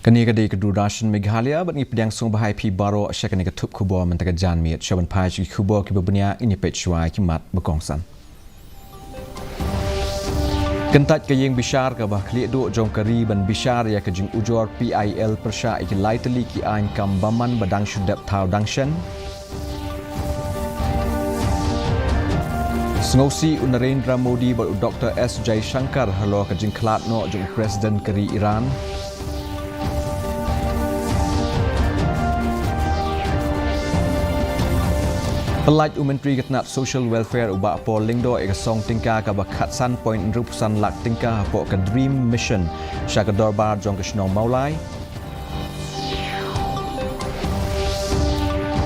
Kani ka di kedurasyon Meghalaya bat ni pedang sung bahai pi baro asya kani ketup kubor mentaka janmit syaban pai ki kubor ki bebunia ini pechwai ki mat bekongsan. Kentat ke yang bishar ke bah klik duk jong kari ban bishar ya ke jing ujor PIL persya iki laiteli ki ain kam baman badang syudap tau dangshan. Sengosi Narendra Modi bat Dr. S. Jai Shankar halo ke jing klat no jong Presiden kari Iran. Pelaj Menteri Ketnat Social Welfare ubak Paul Lingdo song tingkah ke bakatsan point rupusan lak tingkah po ke Dream Mission syaka dorbar jong ke Shnong Maulai.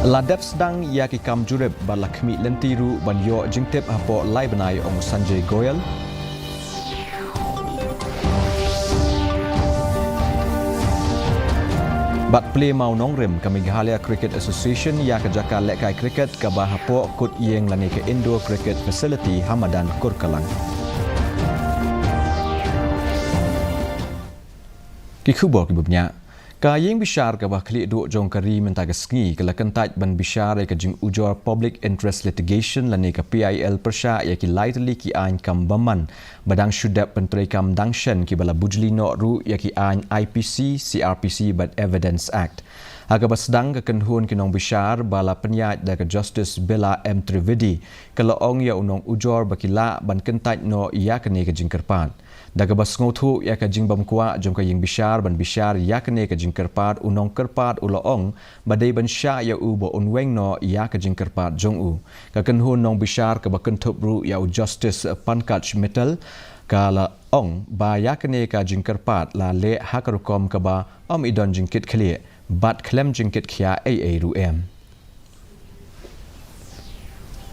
Ladap sedang ia ki kam jurib balakmi lentiru ban yo jingtip po lai benai ong Sanjay Goyal. Bat play mau nongrim ke Meghalaya Cricket Association ia ke jaka lekai cricket ke bahapo kut yeng lani ke Indoor Cricket Facility Hamadan Kurkalang. Kikubor ki bubnya ka yeng bishar ke bah klik duk jong kari mentaga sengi ke lakentaj ban bishar ke jing ujor Public Interest Litigation lani ke PIL persya ia ki laiteli ki ain kam baman badang syudap penteri kam dangshan ki bala bujli no ru ia ki ain IPC CRPC but Evidence Act. Aga basdang ke kenhun ki nong bishar bala penyat da ke Justice Bella M. Trivedi ke laong ia unong ujor bakila ban kentaj no ia kene ke jing kerpan. Daga bas ngotu ya ka jing bam kwa jom ka ying bishar ban bishar ya kene ka jing kerpat unong kerpat ulaong badai ban sya ya u bo unweng no ya ka jing kerpat jong u ka kenhun nong bishar ka baken topru ya u Justice Pankaj Mittal ka la ong ba ya kene ka jing kerpat la le hakarukom ka ba idon jingkit khlie bat klem jingkit khia ru em.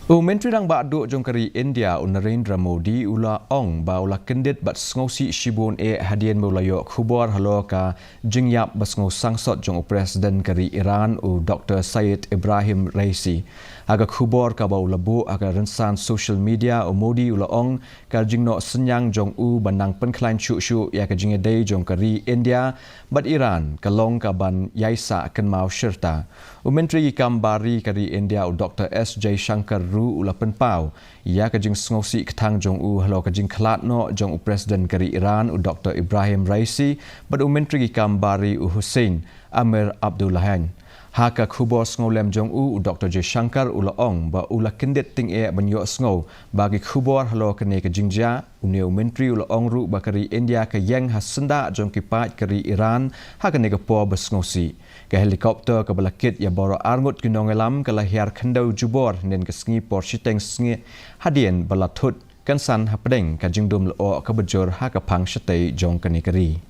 Menteri rang ba duk jong kari India Narendra Modi ula ong ba ula kendit bat sngosi shibun hadian mulayo khubor halo ka jingyap basngo sangsot jong Presiden kari Iran Dr. Syed Ibrahim Raisi. Aga khubor ka ba ula bu aga rensan social media Modi ula ong ka jingno senyang jong banang penklain syu ya ka jingedai jong kari India bat Iran ka long ka ban yaisa ken mau syerta. Menteri Kambari kari India Dr. S. Jai Shankar ula penpau ia ka jing sngosi ketang jong halo ka jing klat no jong Presiden kari Iran Dr. Ibrahim Raisi bat Menteri Kambari Hussein Amir Abdullahan. Haka khubor sngolem jong Dr. J. Shankar ula ong ba ula kendit ting banyo sngo bagi khubor halo kene ke jingja Menteri ula ong ru bakari India ke yang hasenda jong kipat kari Iran haka ne ke po besngosi ke helikopter ke balakit ya boro arngut kinongelam ke lahir kendau jubor nen ke sengi por siteng sengi hadien balatut kansan hapdeng ka jingdum lo ke bejor haka pang syetei jong kene kari.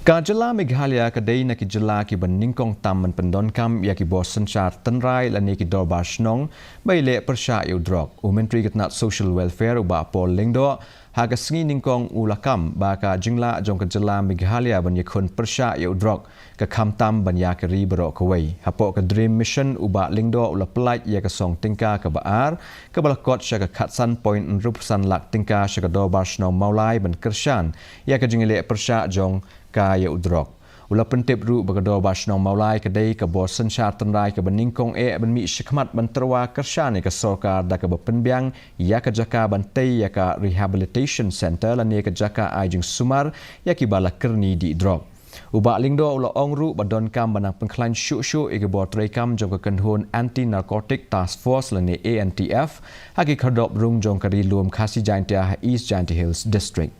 Ka jela Meghalaya kadai na ki jela ki ban ningkong tam man pendon kam ya ki bos senchar tenrai lani ki dorbar shnong bai le persya yu drog Menteri Ketnat Social Welfare uba Paul Lingdo haga sengi ningkong ulakam ba ka jingla jong ka jela Meghalaya ban yakun persya yu drog ka kam tam ban ya kari bero kawai hapo ka Dream Mission uba Lingdo ula pelaj ya ka song tingka ka baar ka balakot sya ka khatsan point rupusan lak tingka sya ka dorbar shnong maulai ban kersyan ya ka jingile persya jong kaya udrok. Ula pentip ru bagador basnong maulai kedai ke bos sensyar tenrai ke beningkong benmi syikmat benterwa kersyane ke sorkar da ke bepenbiang ya ke jaka bantai ya ke Rehabilitation Center lani ke jaka ajing sumar ya ki bala kerni di drok. Ubak lingdo ula ongru badon kam banang pengklan syuk-syuk ke bor trekam jong ke kenhun Anti Narcotic Task Force lani ANTF haki kerdop rung jong kari luam Khasi Jaintia East Jaintia Hills District.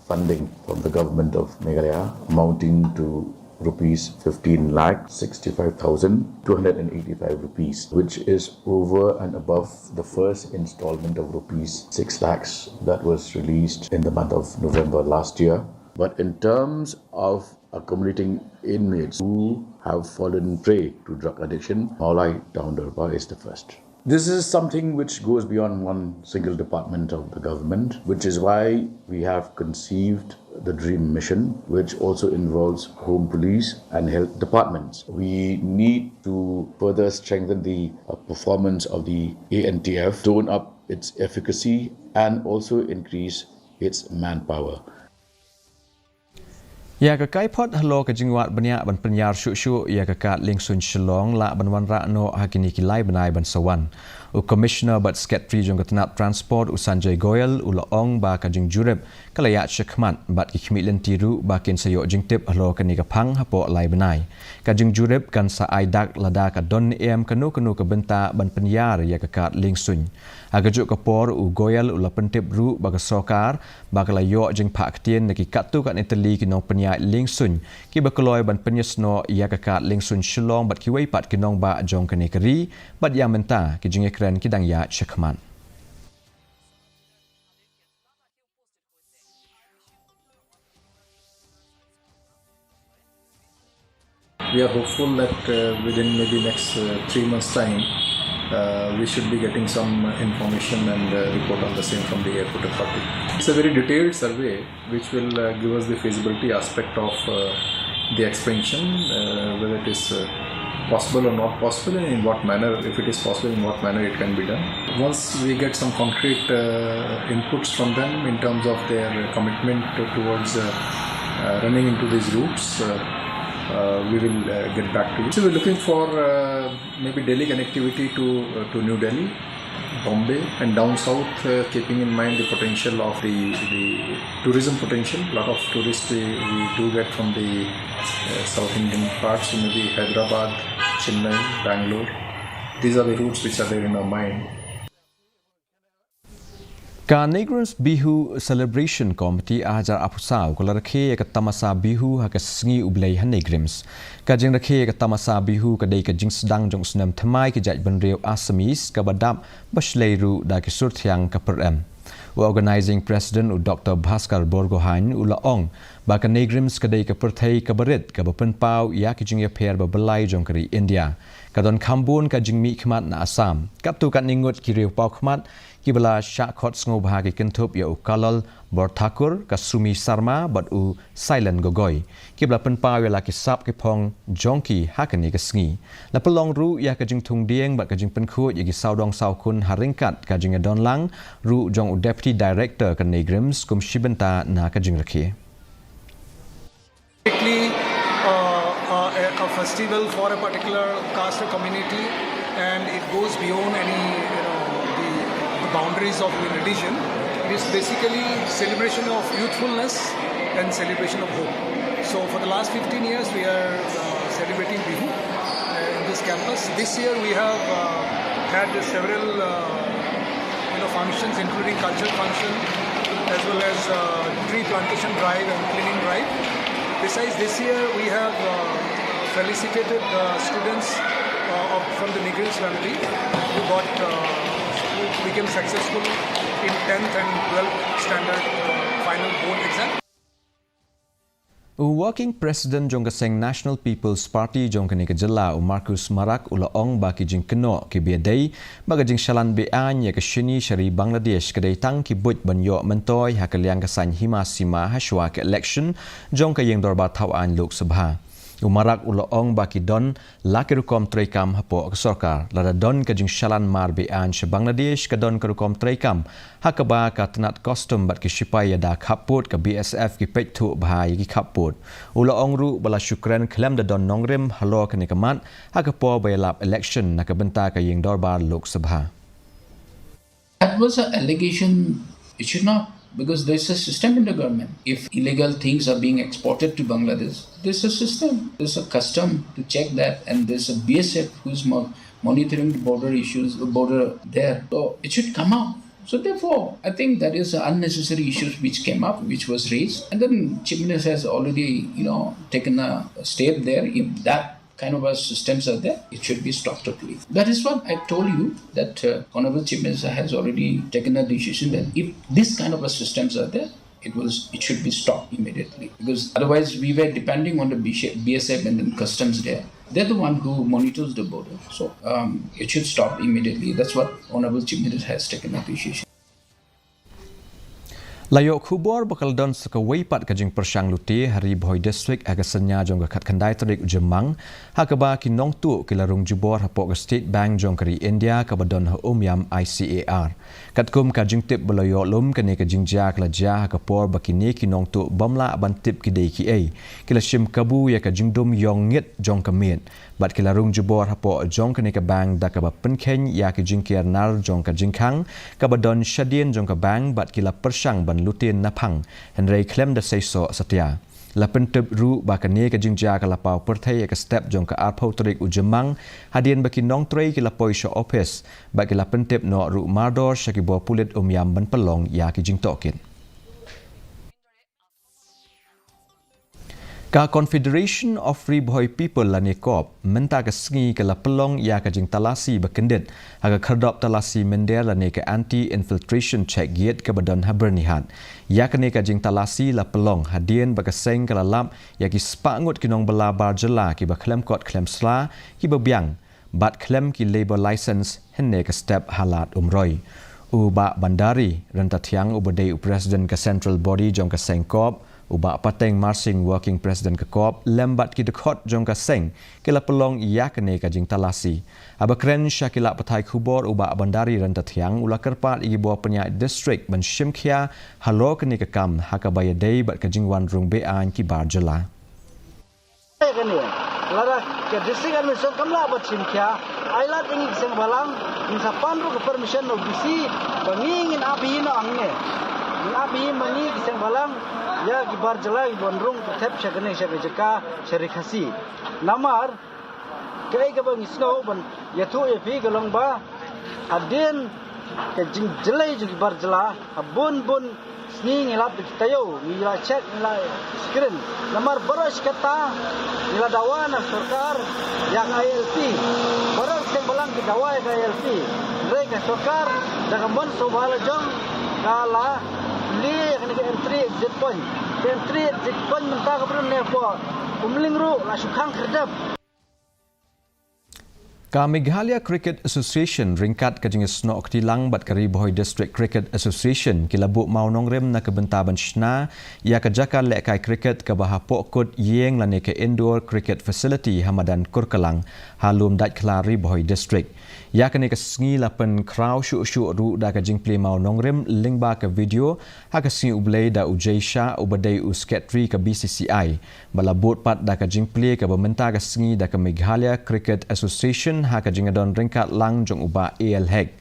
Funding from the government of Meghalaya amounting to rupees 15,65,285 rupees, which is over and above the first installment of rupees 6 lakhs that was released in the month of November last year. But in terms of accommodating inmates who have fallen prey to drug addiction, Maulai Town Darbar is the first. This is something which goes beyond one single department of the government, which is why we have conceived the Dream Mission, which also involves Home Police and Health Departments. We need to further strengthen the performance of the ANTF, tone up its efficacy and also increase its manpower. Ya ka kai pot halo ka jingwat banyak ban penyar syuk-syuk ya ka kat ling sun shlong la ban wan ra no hakini kilai banai ban sawan. U commissioner bat secretary jong katanap transport u Sanjay Goyal u laong ba ka jing jurep kalaya syakmat bat ki khmilen tiru ba kin sayok jingtip halo ka ni ka phang hapo lai banai. Ka jing jurep kan sa aidak lada ka don em kanu ka benta ban penyar ya ka kat ling sun. Agajuk kapor u Goyal u la pentip ru ba ka sokar ba ka layok jing pak tien ki katu kat neteli ki nong penyar ling sun ki bakaloi ban penyesno ya kakat ling sun shilong bat ki wei pat kinong ba jong kene keri bat yang menta ki jing ekran ki dang ya syakman. We are hopeful that within maybe next 3 months time we should be getting some information and report on the same from the airport authority. It's a very detailed survey which will give us the feasibility aspect of the expansion, whether it is possible or not possible, and in what manner, if it is possible, in what manner it can be done. Once we get some concrete inputs from them in terms of their commitment towards running into these routes, we will get back to you. So we're looking for maybe daily connectivity to New Delhi, Bombay, and down south, keeping in mind the potential of the tourism potential. A lot of tourists we do get from the South Indian parts, maybe Hyderabad, Chennai, Bangalore. These are the routes which are there in our mind. Ka Negrons Bihu Celebration Committee ajar apusau kala rakhe ka tamasa bihu ha ka sngi ublei ha Negrims. Ka jing rakhe ka tamasa bihu ka dei ka jing sedang jong sunam thamai ki jaj banreu Asamis ka badap basleiru da ki surthiang ka peram. Organizing President u Dr. Bhaskar Borgohain u laong ba ka Negrims ka dei ka perthai ka barit ka bapenpau ya ki jing ya pher ba belai jong kari India. Ka don Khambun ka jing mi khmat na Assam. Kap tu kan ningut ki riu pau khmat Kibala Shakot Sngo bahagi kentup ya Ukalal Borthakur Kasumi Sarma bat u Silent Gogoi. Kibla penpa ya laki sap ki pong jongki hakani kesngi. La pelong ru ya kajing tung dieng bat kajing penkhut ya ki saudong saukun haringkat kajing don lang ru jong u Deputy Director kan Negrims kum shibenta na kajing rakhi. A festival for a particular caste or community, and it goes beyond any the boundaries of religion. It is basically celebration of youthfulness and celebration of hope. So for the last 15 years we are celebrating Bihu in this campus. This year we have had several functions, including cultural function as well as tree plantation drive and cleaning drive. Besides, this year we have felicitated students from the Negrims family who became successful in 10th and 12th standard final board exam. Working President Jongkaseng National People's Party Jongkani Kejela Marcus Marak ulaong baki jing keno ki biadai baga jing shalan bean ya keshini syari Bangladesh kedai tang ki buj banyo mentoi hakaliang kasan hima sima hashwa ke election jongkayeng dorba tawan Lok Sabha. Umarak ulaong baki don laki rukom traikam hapo kesorkar lada don kajing shalan mar bean se Bangladesh ka don kerukom traikam hakaba ka tenat kostum bat ki shipai da khaput ka BSF ki pektu bahai ki khaput ulaong ru bala syukran klem da don nongrim halo ka nikamat hakapo bayalap election na kabenta ka yeng dorbar Lok Sabha. That was an allegation. It should not, because there's a system in the government. If illegal things are being exported to Bangladesh, there's a system, there's a custom to check that, and there's a BSF who's monitoring the border issues, the border there. So it should come out. So therefore, I think that is unnecessary issues which came up, which was raised, and then Chief Minister has already, taken a step there. If that kind of systems are there, it should be stopped totally. That is what I told you, that Honorable Chief Minister has already taken a decision that if this kind of systems are there, it should be stopped immediately. Because otherwise we were depending on the BSF and then customs there. They're the one who monitors the border. So it should stop immediately. That's what Honorable Chief Minister has taken a decision. Layok khubor bakal don sekawai pat kajing persyang luti hari boy district agasanya jong kat kandai terik Jemang hakaba kinong tu kilarung jubor hapok ke State Bank jong kari India kabadon ha yam ICAR. Katkum kajing tip belayok lum kene kajing ja kelaja hakapor bakini kinong tu bamla bantip kidei ki ai. Kila shim kabu ya kajing dum yong ngit jong kamit. Bat kilarung jubor hapok jong kene ke bank da kaba penken ya kajing kiarnar jong kajing kang kabadon syadien jong ke bank bat kila persyang ban lutin napang Henry klaim da seiso setia la pentep ru bakane ka jingja ka lapau perthai ka step jong ka arpau trik ujemang hadien baki nong trei ki lapoi sho office baki la pentep no ru mardor shaki bo pulit yam ban pelong ya ki jing tokin Ka Confederation of Free Boy People lani kop menta ka sengi ka la pelong ya ka jing talasi bakendit aga khardop talasi mender lani ka anti infiltration check yet ka badan habernihat ya ka ne ka jing talasi la pelong hadien baka seng ka lap ya ki spangut kinong bala bar jela ki ba klem kot klem sla ki ba biang bat klem ki labor license henne ka step halat umroi uba bandari rentatiang ubadai president ka central body jong ka seng kop Uba pateng marsing working president ke kop lembat ki dekot jong ka seng kila pelong iya kene ka jing talasi aba kren syakila patai khubor uba bandari rentatiang ula kerpat igi buah penyak district ban shimkhia halo kene ka kam hakabaya dei bat ka jing wan rung be an ki bar jela kene lara ke district administration kamla bat shimkhia ailat ingi seng balang in sapan ru ke permission no bisi bangingin abi no angne abi mangi seng balang ya gibar jelai bonrung tetap syagane syagajaka syari Khasi namar kai ka bang isno ban yatu epi galong ba adin ke jing jelai ju gibar jela abun bun sni ngilap tayo ngila check ngila screen namar baros kata ngila dawana sarkar yang ILP baros sing balang ki dawai ka ILP rega sarkar daga mon sobala jong kala li kena ke entry exit point mentah ke belum nerpo umling ru la syukang kerdap Ka Meghalaya Cricket Association ringkat ka jing snok tilang bat kari Bohoi District Cricket Association kilabuk mau nongrem na kebentaban shna ya ka jaka lek kai cricket ka bahapok kod yeng lane ke indoor cricket facility hamadan kurkalang halum dat klari Bohoi District ya kene ka sngi lapen kraw shu ru da ka jing play mau nongrem lingba ka video ha ka sngi ublei da ujaisha ubadai usketri ka BCCI balabot pat da ka jing play ka bementa ka sngi da ka Meghalaya Cricket Association haka jinga don ringkat lang jong uba AL hek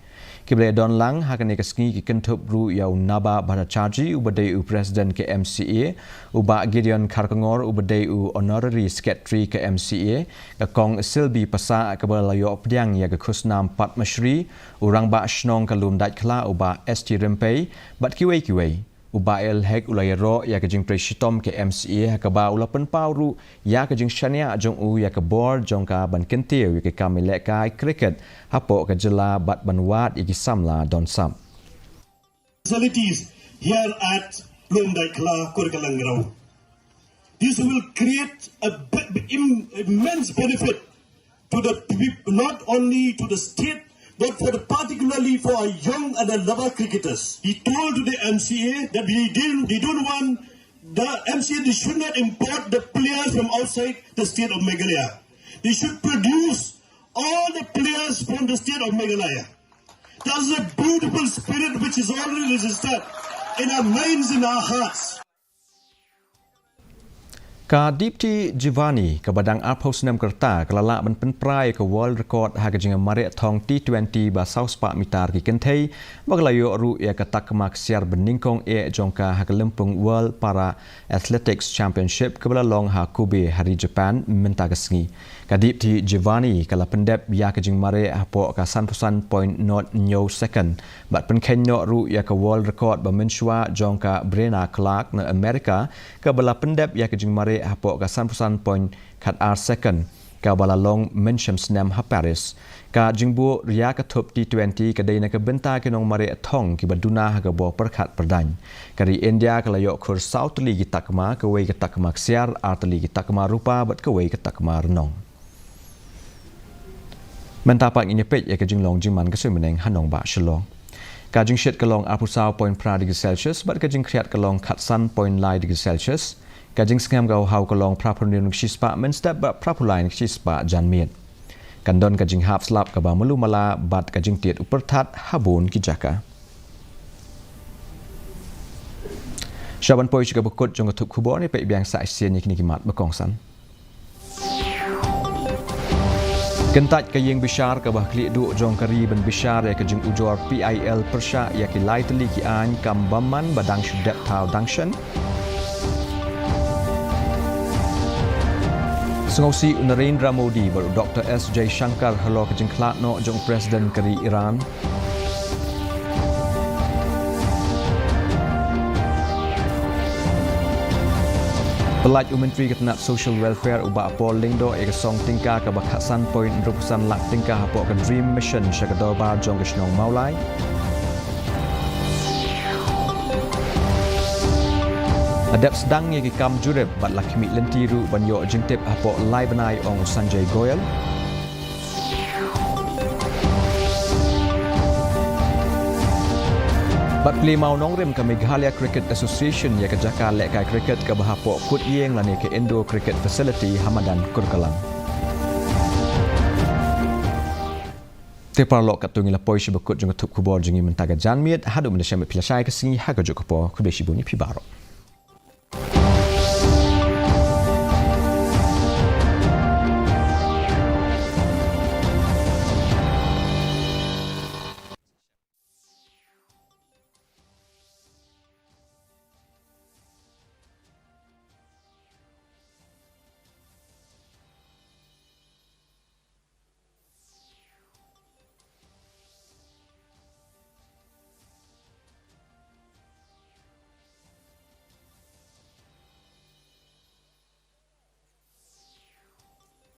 kible don lang haka ne kasngi ki kentup ru yau naba bada chargi ubadai u president ke MCA uba Gideon Karkangor ubadai u honorary secretary ke MCA ka kong Silbi pasa ka balayo pdiang ya ka khusnam Patmashri urang ba shnong kalum dat kla uba ST Rempei bat kiwei uba el hek ulaya ro ya ka jing preshitom ke MCA ha ka ba ulapan pauru ya ka jing shania jong u ya ka board jong ka ban kentiu ya ka kamile kai cricket hapo ka jela bat banwat iki samla don sam facilities here at Lomdai Kla Kurkalangrau. This will create immense benefit to the people, not only to the state but particularly for our young and our lover cricketers. He told to the MCA that they don't want the MCA, they should not import the players from outside the state of Meghalaya. They should produce all the players from the state of Meghalaya. That's a beautiful spirit which is already registered in our minds, in our hearts. Ka Dipti Jivani ka badang Arphaus nem kerta kelala ban penprai ke world record ha ka jinga mare thong T20 ba South Park mitar ki kenthei baglayo ru ya ka takmak siar beningkong e jongka ha ka lempung world para athletics championship ke long ha Kobe hari Japan menta ka sngi ka Dipti Jivani kala pendep ya ka jing mare ha po ka 1.0 second bat penken no ru ya ka world record ba menshwa jongka Brena Clark na Amerika ka bala pendep ya ka jing mare hapok ka 1% kat ar second ka balalong mensham snam ha Paris ka jingbu ria ka top T20 ka dai na ka benta ke nong mare thong ki baduna ha ka bo perkhat perdany kari India ka layok khur south li gi takma ka wei ka takma ksiar artli gi takma rupa bat ka wei ka takma renong mentapak inya pej ya ka jinglong jingman ka sumeneng hanong ba shalong Kajing syet kelong apusau poin pra degree Celsius, bat kajing kriat kelong katsan poin lai degree Celsius. Kajing sengam gau hau kelong prapurniun kispa menstep bat prapulain kispa janmiet. Kandon kajing hap slap kaba melu mala bat kajing tiet upertat habun kijaka. Syaban poi juga bekut jong ketuk kubor ni pek biang saksian ni kini kimat berkongsan. Kentat kayeng bishar ke bah klik duk jong kari ben bishar ya kejeng ujor PIL persya ya ki lai teli ki an kam baman badang syudat tau dangshan. Sengosi Narendra Modi baru Dr. S. J. Shankar halo kejeng kelak no jong Presiden kari Iran. Pelaj Menteri Ketenat Social Welfare ubah Paul Lingdo ekasong tingkah ke bakhasan poin rupusan lak tingkah apok ke Dream Mission syakadoba jong kesnong maulai. Adap sedang ye kam jureb bat lakimi lentiru banyo jengtip apok lai benai ong Sanjay Goyal. Bat play mau nongrem ke Meghalaya Cricket Association ya ke jaka lek kai cricket ke bahapok kut yeng lani ke Indo Cricket Facility Hamadan Kurkalang. Tepar lok katungi la poi shi bekut jong tup kubor jengi mentaga janmiet hadu mendesya me pilasai ke singi haga jokopo kubeshi buni pibaro.